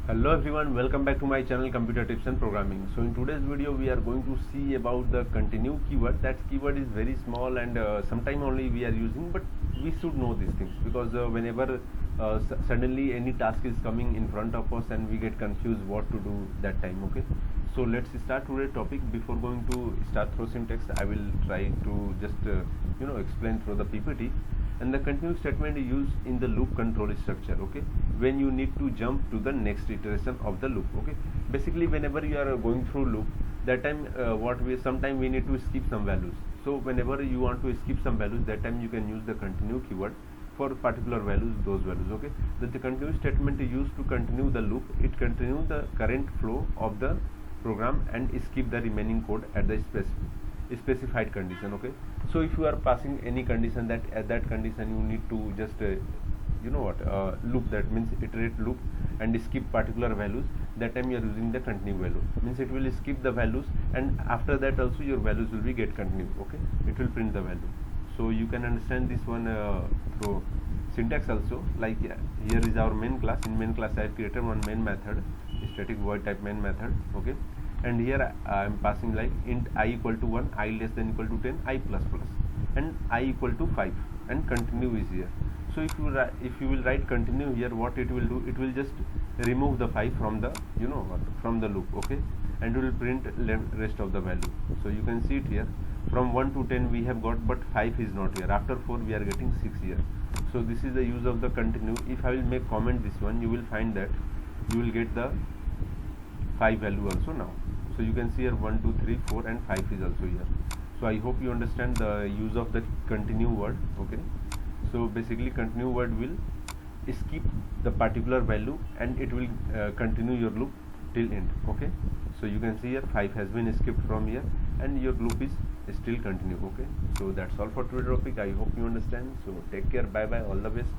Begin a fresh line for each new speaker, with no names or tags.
Hello everyone, welcome back to my channel Computer Tips and Programming. So in today's video we are going to see about the continue keyword. That keyword is very small and sometime only we are using, but we should know these things because whenever suddenly any task is coming in front of us and we get confused what to do that time. Okay, so let's start today's topic. Before going to start through syntax, I will try to just explain through the PPT. And the continue statement is used in the loop control structure, okay, when you need to jump to the next iteration of the loop. Okay, basically whenever you are going through loop, that time sometime we need to skip some values. So whenever you want to skip some values, that time you can use the continue keyword for particular values, those values. Okay, the continue statement is used to continue the loop. It continues the current flow of the program and skip the remaining code at the specified condition. Okay, so if you are passing any condition, that at that condition you need to just loop, that means iterate loop and skip particular values. That time you are using the continue value, means it will skip the values and after that also your values will be get continued. Okay, it will print the value. So you can understand this one through syntax also. Like here is our main class. In main class I have created one main method, static void type main method. Okay, and here I am passing like int I equal to 1, I less than equal to 10, I plus plus, and I equal to 5, and continue is here. So if you will write continue here, what it will do, it will just remove the 5 from the from the loop. Okay, and it will print rest of the value. So you can see it here, from 1 to 10 we have got, but 5 is not here. After 4 we are getting 6 here. So this is the use of the continue. If I will make comment this one, you will find that you will get the 5 value also now. So you can see here 1, 2, 3, 4 and 5 is also here. So I hope you understand the use of the continue word. Okay, so basically continue word will skip the particular value and it will continue your loop till end. Okay, so you can see here 5 has been skipped from here and your loop is still continue. Okay, so that's all for today's topic. I hope you understand. So take care, bye bye, all the best.